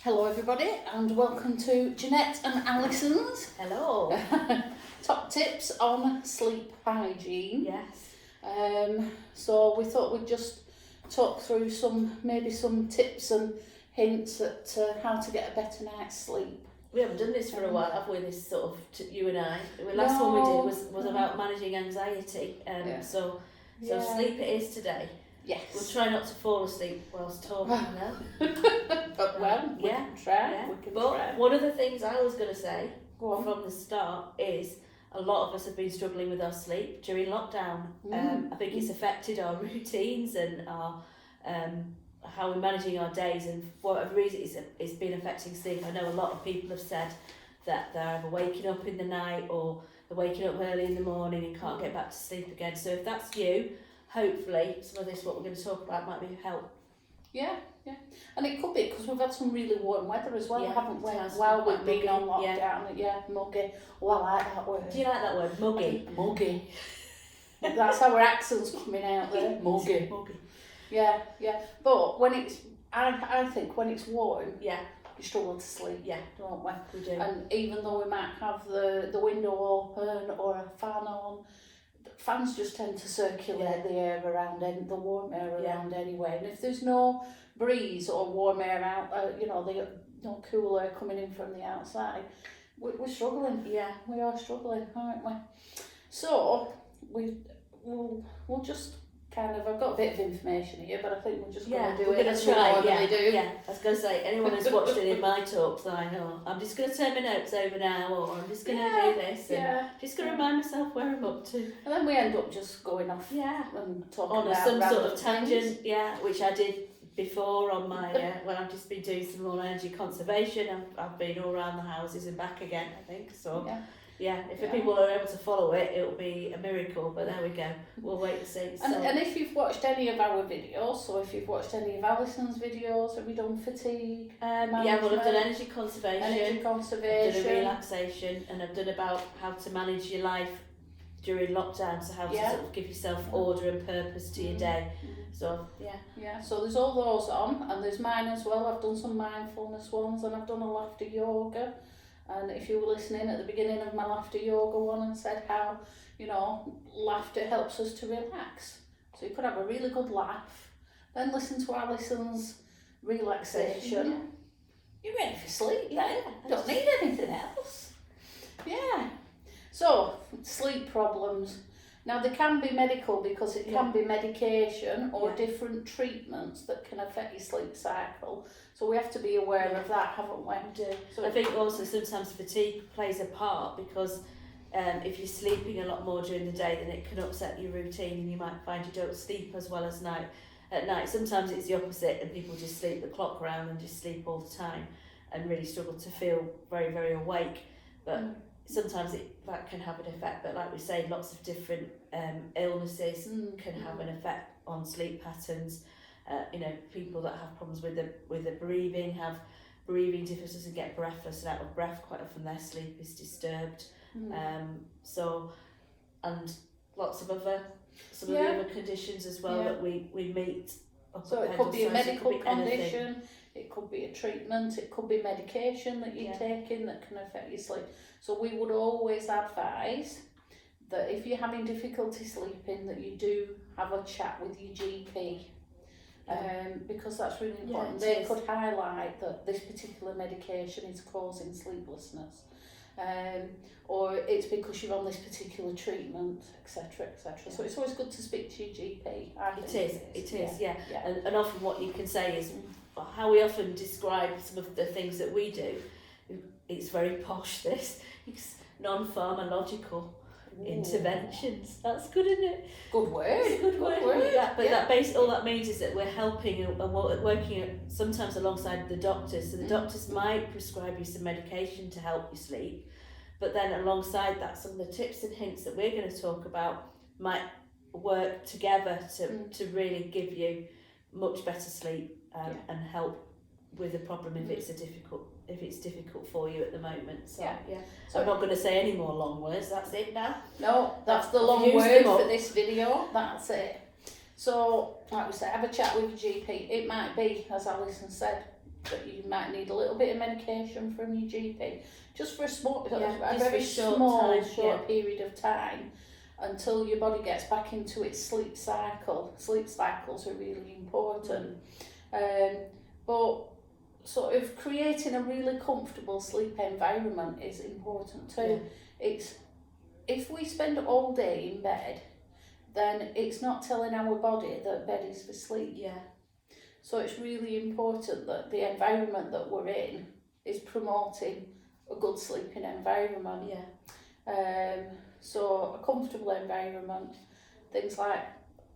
Hello everybody and welcome to Jeanette and Alison's Hello. top tips on sleep hygiene. Yes. So we thought we'd just talk through some tips and hints at how to get a better night's sleep. We haven't done this for a while, have we? This sort of, you and I. The last one we did was about managing anxiety. So sleep it is today. Yes. We'll try not to fall asleep whilst talking now. But we can try. Yeah. We can but try. one of the things I was going to say Go on. from the start is a lot of us have been struggling with our sleep during lockdown. I think it's affected our routines and our how we're managing our days, and for whatever reason it's been affecting sleep. I know a lot of people have said that they're either waking up in the night or they're waking up early in the morning and can't get back to sleep again. So if that's you, hopefully some of this, what we're going to talk about, might be of help. Yeah. And it could be because we've had some really warm weather as well, haven't we? While we've been on lockdown. Yeah, muggy. Oh, I like that word. Do you like that word, muggy? Muggy. That's our accent's coming out there. Muggy. Yeah. But when it's, I think when it's warm, you struggle to sleep. Yeah, don't we? We do. And even though we might have the window open or a fan on, fans just tend to circulate the air around, the warm air around anyway. And if there's no breeze or warm air out, no cool air coming in from the outside, we're struggling. Yeah, we are struggling, aren't we? So we'll just kind of, I've got a bit of information here, but I think we're just going to do it as we normally do. Yeah, I was going to say, anyone who's watched any of my talks, I know, I'm just going to turn my notes over now, or I'm just going to do this, and just going to remind myself where I'm up to. And then we end up just going off and talking on about some sort of things. tangent, which I did before on my, when I've just been doing some more energy conservation. I've been all around the houses and back again, I think, so... If the people are able to follow it, it'll be a miracle, but there we go. We'll wait and see. And if you've watched any of our videos, so if you've watched any of Alison's videos, have we done fatigue? I've done energy conservation. I've done a relaxation, and I've done about how to manage your life during lockdown, so how to sort of give yourself order and purpose to your day. So, so there's all those on, and there's mine as well. I've done some mindfulness ones, and I've done a laughter yoga. And if you were listening at the beginning of my laughter yoga one and said how, laughter helps us to relax. So you could have a really good laugh, then listen to Alison's relaxation. Yeah. You're ready for sleep then. Don't need anything else. Yeah. So, sleep problems. Now they can be medical because it can be medication or different treatments that can affect your sleep cycle. So we have to be aware of that, haven't we? We do. So I think also sometimes fatigue plays a part because if you're sleeping a lot more during the day, then it can upset your routine and you might find you don't sleep as well as at night. Sometimes it's the opposite and people just sleep the clock round and just sleep all the time and really struggle to feel very, very awake. But sometimes that can have an effect, but like we say, lots of different illnesses can have an effect on sleep patterns. People that have problems with the breathing have breathing difficulties and get breathless and out of breath. Quite often their sleep is disturbed. And lots of other other conditions as well that we meet. So it could be a medical condition, it could be a treatment, it could be medication that you're taking that can affect your sleep. So we would always advise that if you're having difficulty sleeping, that you do have a chat with your GP. Because that's really important. They could highlight that this particular medication is causing sleeplessness, or it's because you're on this particular treatment, etc. So it's always good to speak to your GP. It is. And often what you can say is how we often describe some of the things that we do. It's very posh. It's non-pharmacological interventions. That's good, isn't it? Good word. Good word. But all that means is that we're helping and working sometimes alongside the doctors. So the doctors might prescribe you some medication to help you sleep, but then alongside that, some of the tips and hints that we're going to talk about might work together to really give you much better sleep and help with the problem if it's difficult for you at the moment. So I'm not going to say any more long words. That's it now. No, that's the long word for this video. That's it. So, like we said, have a chat with your GP. It might be, as Alison said, that you might need a little bit of medication from your GP, just for a very short period of time, until your body gets back into its sleep cycle. Sleep cycles are really important. But sort of creating a really comfortable sleep environment is important too. If we spend all day in bed, then it's not telling our body that bed is for sleep. So it's really important that the environment that we're in is promoting a good sleeping environment. So a comfortable environment, things like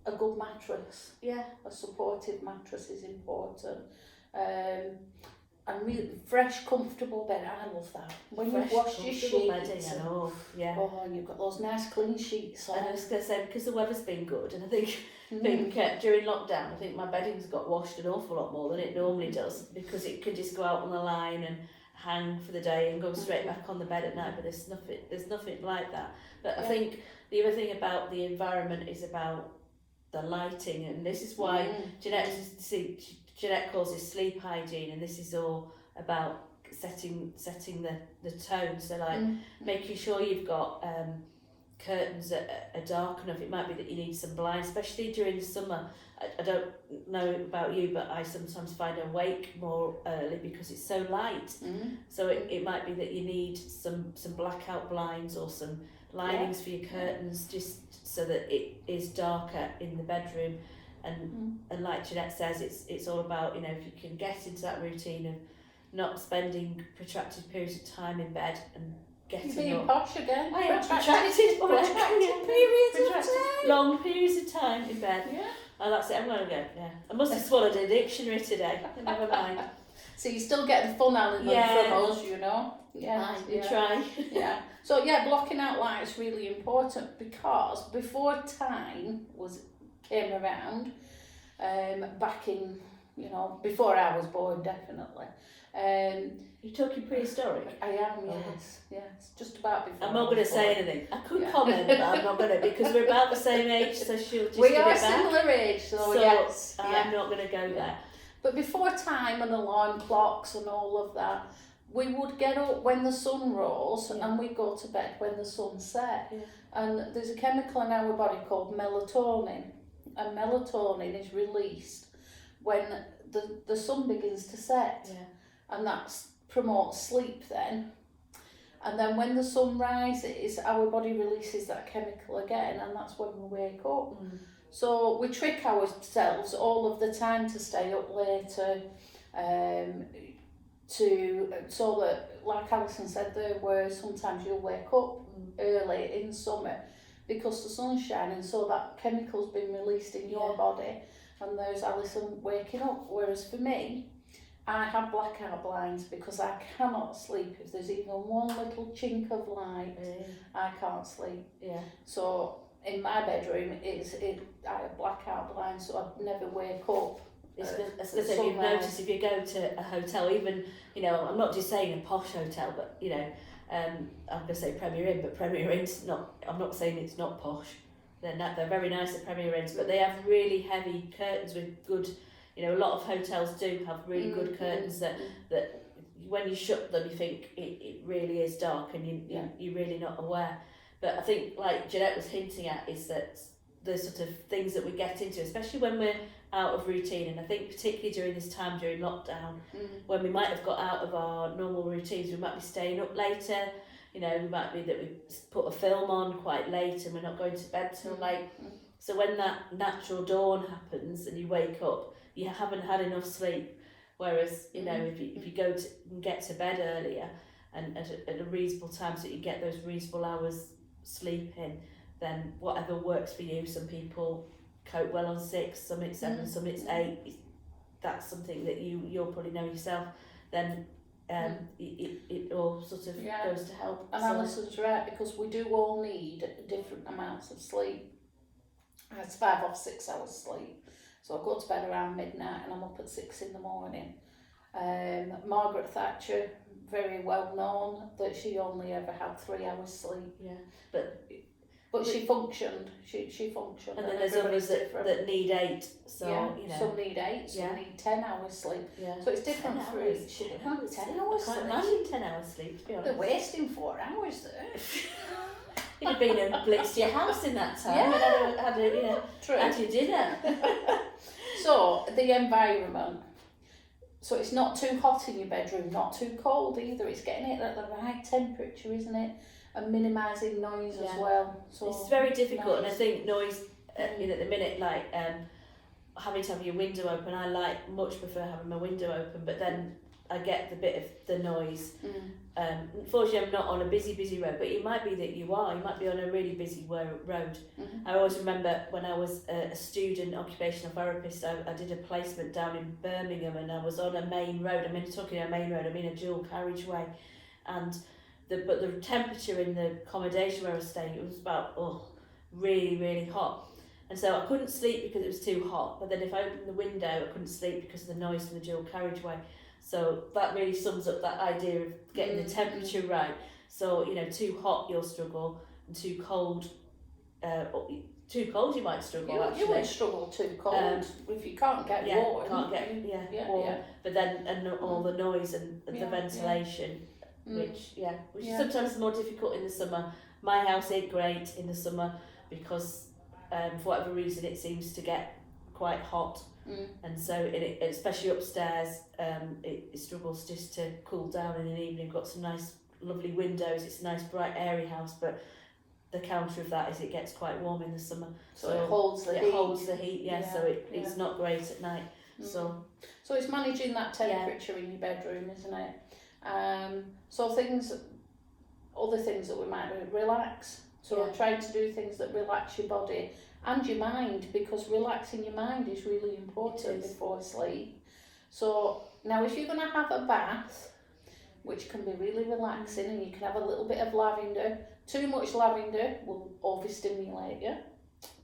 a good mattress, a supportive mattress is important. And really fresh, comfortable bed. I love that. When you've washed your sheets, and you've got those nice clean sheets on. And I was going to say, because the weather's been good, and I think during lockdown, I think my bedding's got washed an awful lot more than it normally does, because it could just go out on the line and hang for the day and go straight back on the bed at night. But there's nothing like that. But I think the other thing about the environment is about the lighting, and this is why Jeanette calls this sleep hygiene, and this is all about setting the tone. So like making sure you've got curtains that are dark enough. It might be that you need some blinds, especially during the summer. I don't know about you, but I sometimes find I wake more early because it's so light. So it might be that you need some blackout blinds or some linings for your curtains, just so that it is darker in the bedroom. And like Jeanette says, it's all about, you know, if you can get into that routine of not spending protracted periods of time in bed and getting You're being up. posh again. I am protracted periods of time. Long periods of time in bed. Oh, that's it, I'm going to go. I must have swallowed a dictionary today. Never mind. So you still get the fun element from us, you know. We try. So blocking out light's really important, because before time came around, back in, before I was born, definitely. You're talking prehistoric? I am, yes, just about before. I'm not going to say anything. I could comment, but I'm not going to, because we're about the same age, so she'll just We are similar age, so yes. I'm not going to go there. But before time and alarm clocks and all of that, we would get up when the sun rose and we'd go to bed when the sun set. And there's a chemical in our body called melatonin, and melatonin is released when the sun begins to set, and that promotes sleep then. And then when the sun rises, our body releases that chemical again, and that's when we wake up. So we trick ourselves all of the time to stay up later, so that, like Alison said there, where sometimes you'll wake up early in summer because the sun's shining, so that chemical's been released in your body, and there's Alison waking up. Whereas for me, I have blackout blinds because I cannot sleep if there's even one little chink of light. I can't sleep. So in my bedroom, I have blackout blinds, so I never wake up. As I said, you've noticed if you go to a hotel, even, I'm not just saying a posh hotel, but, I'm going to say Premier Inn, but Premier Inn's not, I'm not saying it's not posh. They're very nice at Premier Inns, but they have really heavy curtains with good, a lot of hotels do have really good curtains that when you shut them, you think it really is dark, and you're really not aware. But I think, like Jeanette was hinting at, is that the sort of things that we get into, especially when we're out of routine, and I think particularly during this time, during lockdown, when we might have got out of our normal routines, we might be staying up later, we might be that we put a film on quite late and we're not going to bed till late. So when that natural dawn happens and you wake up, you haven't had enough sleep. Whereas, if you go to and get to bed earlier and at a reasonable time, so you get those reasonable hours sleep in, then whatever works for you. Some people cope well on 6, some it's 7, some it's 8. That's something that you'll probably know yourself. Then it all sort of goes to help. And Alison's right, because we do all need different amounts of sleep. I have 5 or 6 hours sleep, so I go to bed around midnight and I'm up at 6 in the morning. Margaret Thatcher, very well known that she only ever had 3 hours sleep. But But she functioned. She functioned. And then there's others that need 8. So you know. Some need 8. Some need 10 hours sleep. Yeah. So it's different for each. 10 hours. I can't imagine 10 hours sleep. To be honest. They're wasting 4 hours there. You'd have been and blitzed your house in that time. Yeah. And had your dinner. So the environment. So it's not too hot in your bedroom, not too cold either. It's getting it at the right temperature, isn't it? And minimising noise as well. So it's very difficult, and I think noise, at the minute, like having to have your window open, I much prefer having my window open, but then I get the bit of the noise. Unfortunately, I'm not on a busy road, but it might be that you might be on a really busy road. I always remember when I was a student occupational therapist, I did a placement down in Birmingham, and I was on a main road. I mean, talking a main road, I mean a dual carriageway, and but the temperature in the accommodation where I was staying, it was about really hot, and so I couldn't sleep because it was too hot. But then if I opened the window, I couldn't sleep because of the noise from the dual carriageway. So that really sums up that idea of getting the temperature right. So too hot you'll struggle, and too cold you might struggle. You would struggle too cold if you can't get warm. Warm. But then all the noise and the ventilation. Which is sometimes more difficult in the summer. My house ain't great in the summer because for whatever reason it seems to get quite hot, and so especially upstairs it struggles just to cool down in an evening. We've got some nice lovely windows, it's a nice bright airy house, but the counter of that is it gets quite warm in the summer, so it holds the heat. So it's not great at night. So it's managing that temperature in your bedroom, isn't it? So other things that we might do, relax. So trying to do things that relax your body and your mind, because relaxing your mind is really important before sleep. So now if you're going to have a bath, which can be really relaxing, and you can have a little bit of lavender. Too much lavender will overstimulate you.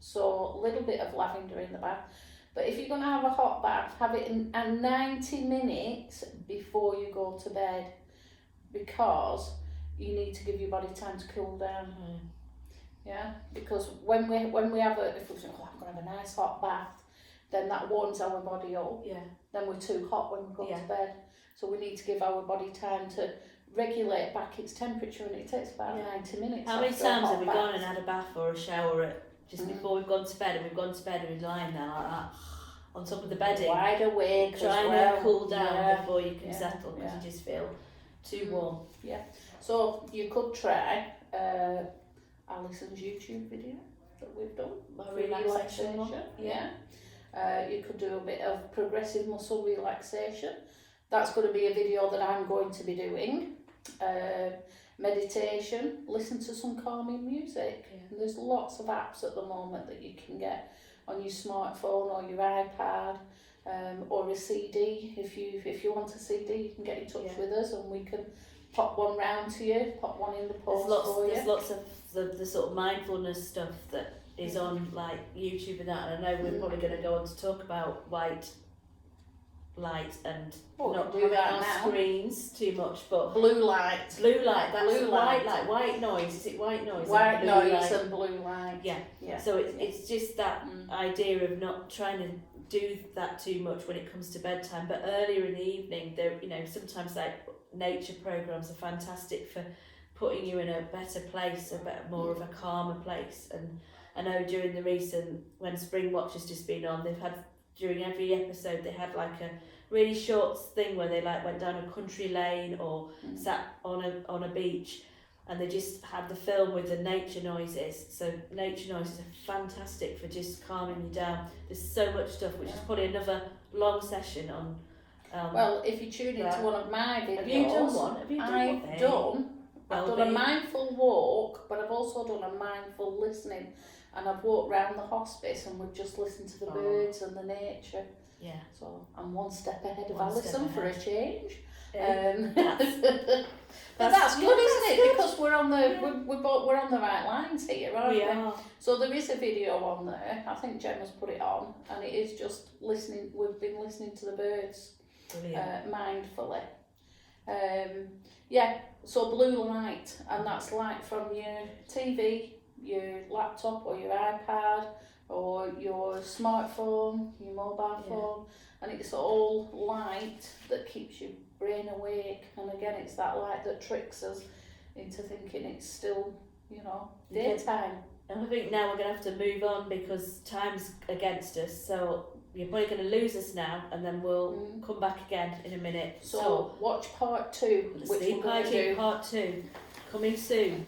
So a little bit of lavender in the bath. But if you're going to have a hot bath, have it in 90 minutes before you go to bed, because you need to give your body time to cool down. Yeah, because when we have if we think, I'm going to have a nice hot bath, then that warms our body up. Yeah. Then we're too hot when we go to bed. So we need to give our body time to regulate back its temperature, and it takes about 90 minutes. How many times have we gone and had a bath or a shower just before we've gone to bed, and we've gone to bed and we're lying there like that on top of the bedding, wide awake, trying to cool down before you can settle, because you just feel too warm. Yeah. So you could try Alison's YouTube video that we've done. Relaxation. You could do a bit of progressive muscle relaxation. That's going to be a video that I'm going to be doing. Meditation, listen to some calming music. And there's lots of apps at the moment that you can get on your smartphone or your iPad, or a CD. If you want a CD, you can get in touch with us, and we can pop one round to you, pop one in the post for you. There's lots of the sort of mindfulness stuff that is on like YouTube and that, and I know we're probably going to go on to talk about white light and not do that on screens too much, but blue light, that's blue light, white noise. Is it white noise? White noise and blue light. Yeah. So it's just that idea of not trying to do that too much when it comes to bedtime, but earlier in the evening, there sometimes like nature programs are fantastic for putting you in a better place, a bit more of a calmer place. And I know during the recent, when Spring Watch has just been on, they've had, during every episode, they had like a really short thing where they like went down a country lane or sat on a beach, and they just had the film with the nature noises. So nature noises are fantastic for just calming you down. There's so much stuff, which is probably another long session on. Well, if you tune into one of my videos, have you done one? I've done a mindful walk, but I've also done a mindful listening, and I've walked around the hospice and we've just listened to the birds and the nature. Yeah. So I'm one step ahead of Alison for a change. But that's good, isn't it? Because we're on the right lines here, aren't we? Are. So there is a video on there. I think Gemma's put it on, and it is just listening. We've been listening to the birds mindfully. So blue light, and that's light from your TV, your laptop or your iPad or your smartphone, your mobile phone, and it's all light that keeps your brain awake. And again, it's that light that tricks us into thinking it's still, you know, daytime. And I think now we're going to have to move on because time's against us. So you're probably going to lose us now, and then we'll come back again in a minute. So watch part 2, which Sleep we're going to do. Hygiene part 2 coming soon.